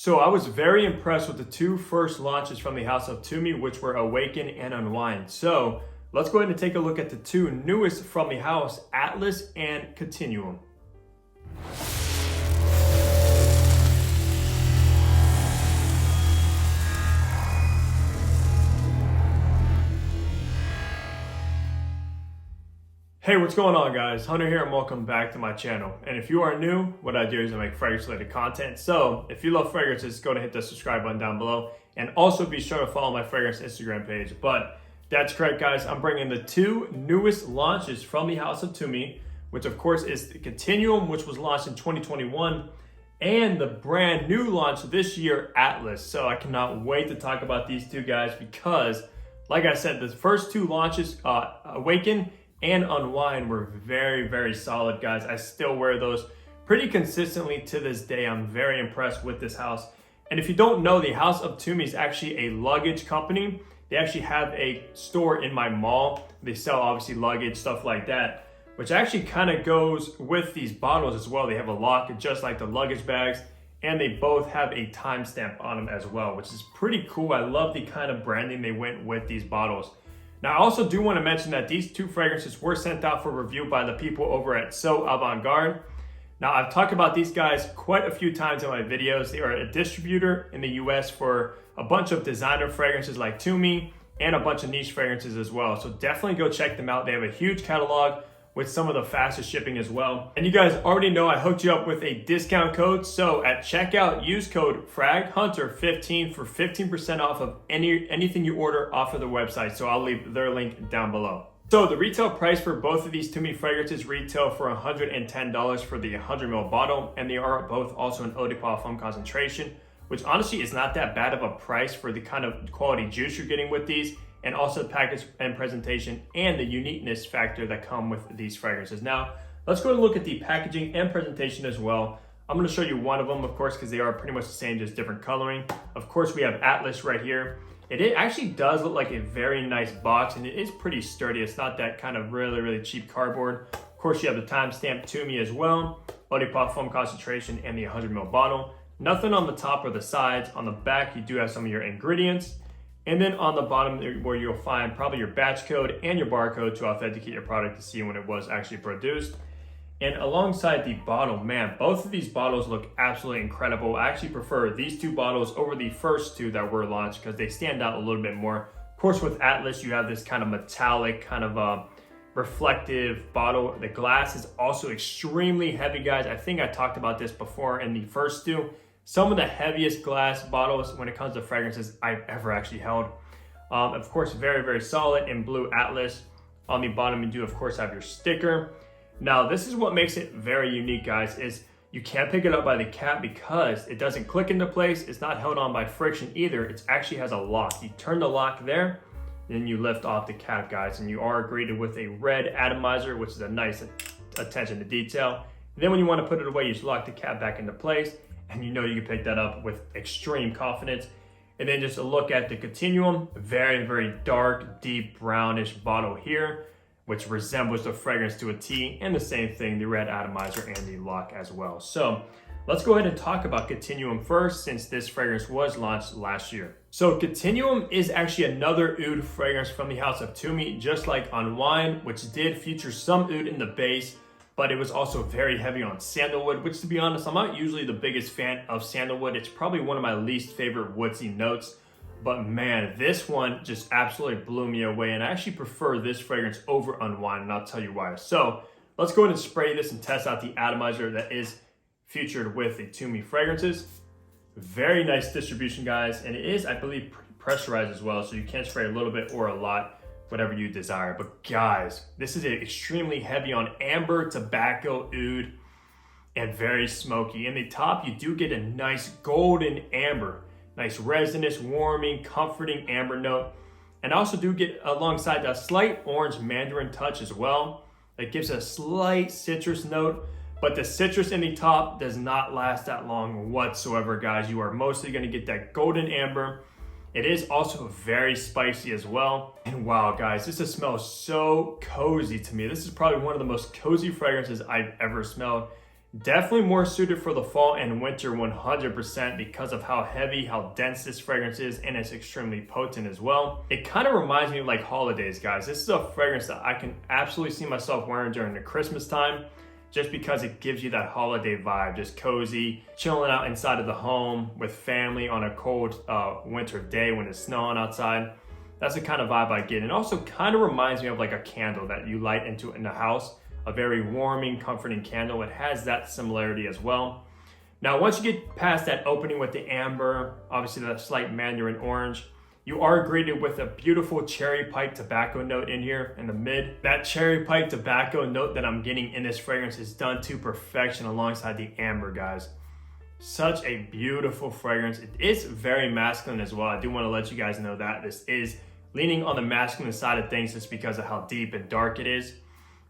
So I was very impressed with the two first launches from the house of Tumi, which were Awaken and Unwind. So let's go ahead and take a look at the two newest from the house, Atlas and Continuum. Hey, what's going on, guys? Hunter here and welcome back to my channel. And if you are new, what I do is I make fragrance related content. So if you love fragrances, go to hit the subscribe button down below and also be sure to follow my fragrance Instagram page. But that's correct, guys. I'm bringing the two newest launches from the house of Tumi, which of course is the Continuum, which was launched in 2021, and the brand new launch this year, Atlas. So I cannot wait to talk about these two guys because, like I said, the first two launches, Awaken and Unwind, were very, very solid, guys. I still wear those pretty consistently to this day. I'm very impressed with this house. And if you don't know, the house of Tumi is actually a luggage company. They actually have a store in my mall. They sell obviously luggage, stuff like that, which actually kind of goes with these bottles as well. They have a lock just like the luggage bags, and they both have a timestamp on them as well, which is pretty cool. I love the kind of branding they went with these bottles. Now, I also do want to mention that these two fragrances were sent out for review by the people over at So Avant-Garde. Now, I've talked about these guys quite a few times in my videos. They are a distributor in the US for a bunch of designer fragrances like Tumi and a bunch of niche fragrances as well. So definitely go check them out. They have a huge catalog with some of the fastest shipping as well. And you guys already know I hooked you up with a discount code. So at checkout, use code FragHunter15 for 15% off of anything you order off of the website. So I'll leave their link down below. So the retail price for both of these Tumi fragrances retail for $110 for the 100ml bottle, and they are both also an eau de parfum concentration, which honestly is not that bad of a price for the kind of quality juice you're getting with these, and also the package and presentation and the uniqueness factor that come with these fragrances. Now, let's go and look at the packaging and presentation as well. I'm gonna show you one of them, of course, because they are pretty much the same, just different coloring. Of course, we have Atlas right here. It actually does look like a very nice box, and it is pretty sturdy. It's not that kind of really, really cheap cardboard. Of course, you have the timestamp Tumi as well, eau de parfum concentration, and the 100ml bottle. Nothing on the top or the sides. On the back, you do have some of your ingredients. And then on the bottom where you'll find probably your batch code and your barcode to authenticate your product to see when it was actually produced. And alongside the bottle, man, both of these bottles look absolutely incredible. I actually prefer these two bottles over the first two that were launched because they stand out a little bit more. Of course, with Atlas, you have this kind of metallic, kind of reflective bottle. The glass is also extremely heavy, guys. I think I talked about this before in the first two. Some of the heaviest glass bottles when it comes to fragrances I've ever actually held. Of course, very, very solid in blue Atlas. On the bottom, you do, of course, have your sticker. Now, this is what makes it very unique, guys, is you can't pick it up by the cap because it doesn't click into place. It's not held on by friction either. It actually has a lock. You turn the lock there, then you lift off the cap, guys, and you are greeted with a red atomizer, which is a nice attention to detail. Then when you want to put it away, you just lock the cap back into place, and you know you can pick that up with extreme confidence. And then just a look at the Continuum, very, very dark, deep brownish bottle here, which resembles the fragrance to a T, and the same thing, the red atomizer and the lock as well. So let's go ahead and talk about Continuum first, since this fragrance was launched last year. So Continuum is actually another oud fragrance from the house of Tumi, just like Unwind, which did feature some oud in the base, but it was also very heavy on sandalwood, which, to be honest, I'm not usually the biggest fan of sandalwood. It's probably one of my least favorite woodsy notes. But man, this one just absolutely blew me away, and I actually prefer this fragrance over Unwind, and I'll tell you why. So let's go ahead and spray this and test out the atomizer that is featured with the Tumi fragrances. Very nice distribution, guys, and it is, I believe, pressurized as well, so you can spray a little bit or a lot, whatever you desire. But guys, this is extremely heavy on amber, tobacco, oud, and very smoky. In the top, you do get a nice golden amber. Nice resinous, warming, comforting amber note. And I also do get alongside a slight orange mandarin touch as well. That gives a slight citrus note, but the citrus in the top does not last that long whatsoever, guys. You are mostly gonna get that golden amber. It is also very spicy as well. And wow, guys, this just smells so cozy to me. This is probably one of the most cozy fragrances I've ever smelled. Definitely more suited for the fall and winter 100% because of how heavy, how dense this fragrance is, and it's extremely potent as well. It kind of reminds me of like holidays, guys. This is a fragrance that I can absolutely see myself wearing during the Christmas time, just because it gives you that holiday vibe, just cozy, chilling out inside of the home with family on a cold winter day when it's snowing outside. That's the kind of vibe I get. And also kind of reminds me of like a candle that you light into in the house. A very warming, comforting candle. It has that similarity as well. Now, once you get past that opening with the amber, obviously the slight mandarin orange, you are greeted with a beautiful cherry pipe tobacco note in here in the mid. That cherry pipe tobacco note that I'm getting in this fragrance is done to perfection alongside the amber, guys. Such a beautiful fragrance. It is very masculine as well. I do want to let you guys know that this is leaning on the masculine side of things just because of how deep and dark it is.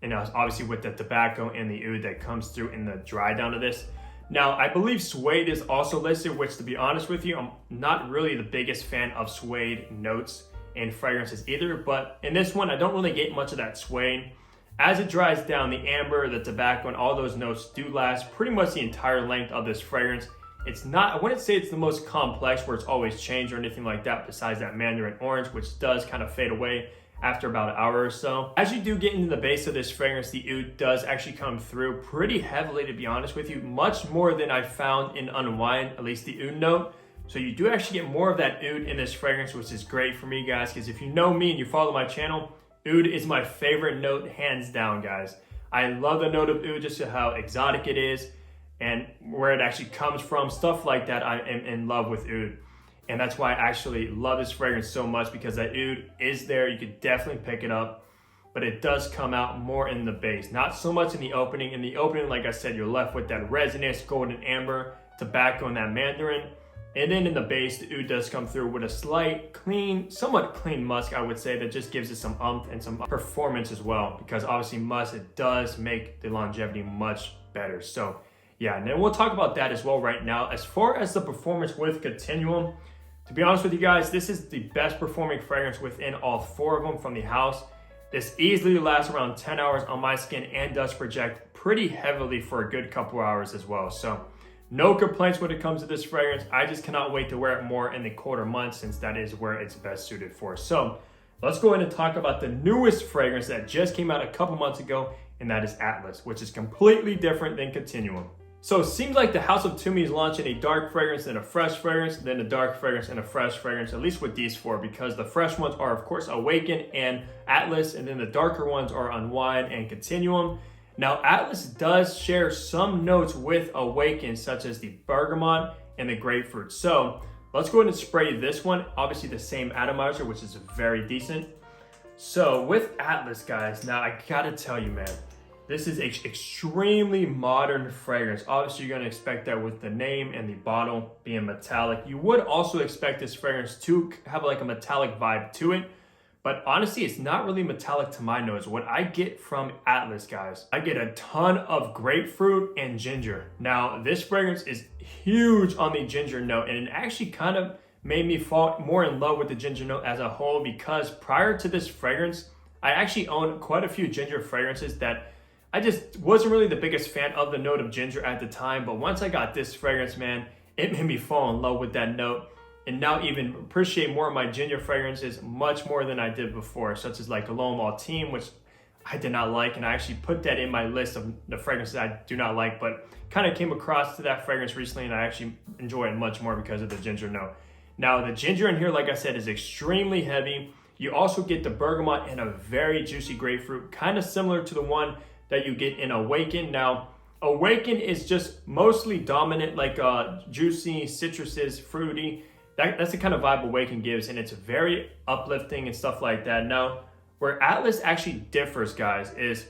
And obviously with the tobacco and the oud that comes through in the dry down of this. Now, I believe suede is also listed, which to be honest with you, I'm not really the biggest fan of suede notes and fragrances either. But in this one, I don't really get much of that suede. As it dries down, the amber, the tobacco, and all those notes do last pretty much the entire length of this fragrance. It's not, I wouldn't say it's the most complex where it's always changed or anything like that, besides that mandarin orange, which does kind of fade away after about an hour or so. As you do get into the base of this fragrance, the oud does actually come through pretty heavily, to be honest with you, much more than I found in Unwind, at least the oud note. So you do actually get more of that oud in this fragrance, which is great for me, guys, because if you know me and you follow my channel, oud is my favorite note, hands down, guys. I love the note of oud, just how exotic it is and where it actually comes from, stuff like that. I am in love with oud. And that's why I actually love this fragrance so much, because that oud is there. You could definitely pick it up, but it does come out more in the base. Not so much in the opening. In the opening, like I said, you're left with that resinous golden amber, tobacco, and that mandarin. And then in the base, the oud does come through with a slight, clean, somewhat clean musk, I would say, that just gives it some oomph and some performance as well. Because obviously musk, it does make the longevity much better. So yeah, and then we'll talk about that as well right now. As far as the performance with Continuum, to be honest with you guys, this is the best performing fragrance within all four of them from the house. This easily lasts around 10 hours on my skin and does project pretty heavily for a good couple hours as well. So no complaints when it comes to this fragrance. I just cannot wait to wear it more in the colder months, since that is where it's best suited for. So let's go ahead and talk about the newest fragrance that just came out a couple months ago, and that is Atlas, which is completely different than Continuum. So it seems like the House of Tumi is launching a dark fragrance and a fresh fragrance, then a dark fragrance and a fresh fragrance, at least with these four, because the fresh ones are, of course, Awaken and Atlas, and then the darker ones are Unwind and Continuum. Now, Atlas does share some notes with Awaken, such as the bergamot and the grapefruit. So let's go ahead and spray this one. Obviously the same atomizer, which is very decent. So with Atlas, guys, now I gotta tell you, man, this is an extremely modern fragrance. Obviously, you're gonna expect that with the name and the bottle being metallic. You would also expect this fragrance to have like a metallic vibe to it, but honestly, it's not really metallic to my nose. What I get from Atlas, guys, I get a ton of grapefruit and ginger. Now, this fragrance is huge on the ginger note, and it actually kind of made me fall more in love with the ginger note as a whole, because prior to this fragrance, I actually owned quite a few ginger fragrances that I just wasn't really the biggest fan of the note of ginger at the time. But once I got this fragrance, man, it made me fall in love with that note, and now even appreciate more of my ginger fragrances much more than I did before, such as like cologne Ultime, which I did not like, and I actually put that in my list of the fragrances I do not like, but kind of came across to that fragrance recently, and I actually enjoy it much more because of the ginger note. Now, the ginger in here, like I said, is extremely heavy. You also get the bergamot and a very juicy grapefruit, kind of similar to the one that you get in Awaken. Now, Awaken is just mostly dominant, like juicy, citruses, fruity. That's the kind of vibe Awaken gives, and it's very uplifting and stuff like that. Now, where Atlas actually differs, guys, is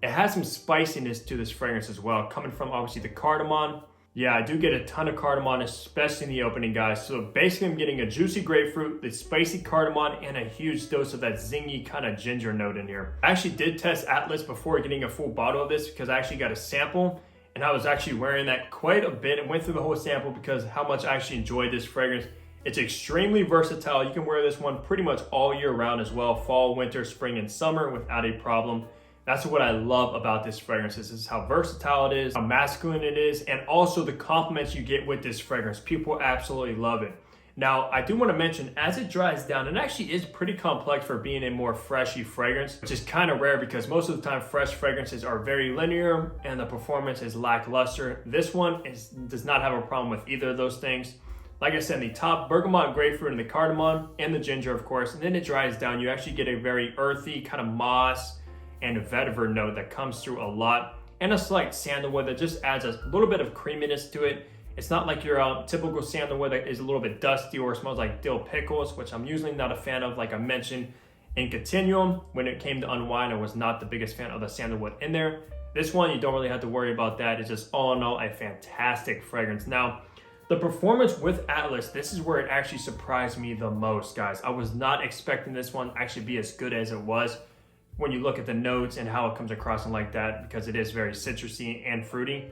it has some spiciness to this fragrance as well, coming from obviously the cardamom. Yeah, I do get a ton of cardamom, especially in the opening, guys. So basically, I'm getting a juicy grapefruit, the spicy cardamom, and a huge dose of that zingy kind of ginger note in here. I actually did test Atlas before getting a full bottle of this, because I actually got a sample, and I was actually wearing that quite a bit and went through the whole sample because how much I actually enjoyed this fragrance. It's extremely versatile. You can wear this one pretty much all year round as well, fall, winter, spring, and summer without a problem. That's what I love about this fragrance. This is how versatile it is, how masculine it is, and also the compliments you get with this fragrance. People absolutely love it. Now, I do want to mention, as it dries down, it actually is pretty complex for being a more freshy fragrance, which is kind of rare because most of the time fresh fragrances are very linear and the performance is lackluster. This one does not have a problem with either of those things. Like I said, the top, bergamot, grapefruit, and the cardamom, and the ginger, of course, and then it dries down. You actually get a very earthy kind of moss and vetiver note that comes through a lot, and a slight sandalwood that just adds a little bit of creaminess to it. It's not like your typical sandalwood that is a little bit dusty or smells like dill pickles, which I'm usually not a fan of. Like I mentioned in Continuum, when it came to unwind, I was not the biggest fan of the sandalwood in there. This one, you don't really have to worry about that. It's just all in all a fantastic fragrance. Now, the performance with Atlas, this is where it actually surprised me the most, guys. I was not expecting this one to actually be as good as it was when you look at the notes and how it comes across and like that, because it is very citrusy and fruity.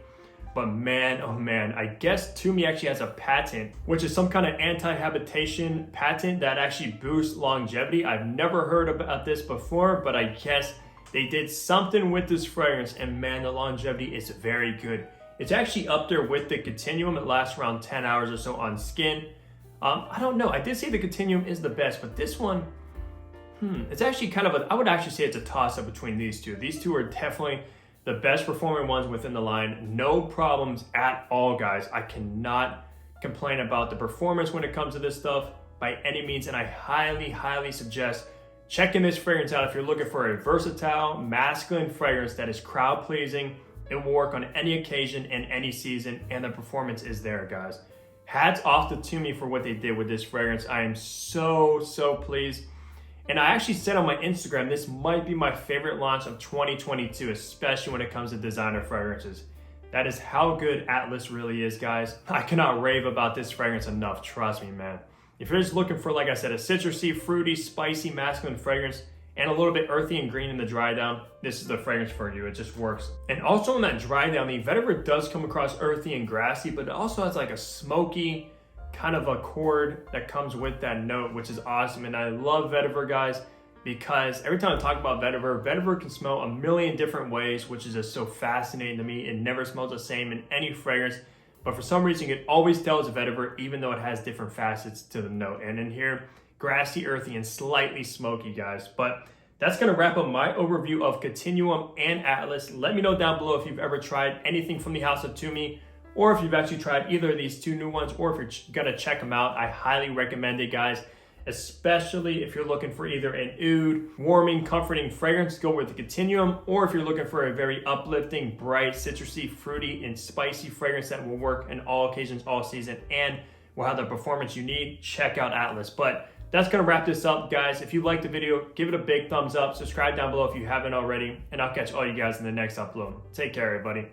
But man, oh man, I guess Tumi actually has a patent, which is some kind of anti-habitation patent that actually boosts longevity. I've never heard about this before, but I guess they did something with this fragrance, and man, the longevity is very good. It's actually up there with the Continuum. It lasts around 10 hours or so on skin. I don't know, I did say the Continuum is the best, but this one, it's actually kind of I would actually say it's a toss-up between these two. These two are definitely the best performing ones within the line. No problems at all, guys. I cannot complain about the performance when it comes to this stuff by any means, and I highly, highly suggest checking this fragrance out if you're looking for a versatile, masculine fragrance that is crowd-pleasing. It will work on any occasion and any season, and the performance is there, guys. Hats off to Tumi for what they did with this fragrance. I am so, so pleased. And I actually said on my Instagram, this might be my favorite launch of 2022, especially when it comes to designer fragrances. That is how good Atlas really is, guys. I cannot rave about this fragrance enough, trust me, man. If you're just looking for, like I said, a citrusy, fruity, spicy, masculine fragrance, and a little bit earthy and green in the dry down, this is the fragrance for you. It just works. And also in that dry down, the vetiver does come across earthy and grassy, but it also has like a smoky kind of a chord that comes with that note, which is awesome. And I love vetiver, guys, because every time I talk about vetiver can smell a million different ways, which is just so fascinating to me. It never smells the same in any fragrance, but for some reason it always tells vetiver, even though it has different facets to the note. And in here, grassy, earthy, and slightly smoky, guys. But that's gonna wrap up my overview of Continuum and Atlas. Let me know down below if you've ever tried anything from the house of Tumi, or if you've actually tried either of these two new ones, or if you're gonna check them out. I highly recommend it, guys, especially if you're looking for either an oud, warming, comforting fragrance, go with the Continuum, or if you're looking for a very uplifting, bright, citrusy, fruity, and spicy fragrance that will work in all occasions, all season, and will have the performance you need, check out Atlas. But that's gonna wrap this up, guys. If you liked the video, give it a big thumbs up, subscribe down below if you haven't already, and I'll catch all you guys in the next upload. Take care, everybody.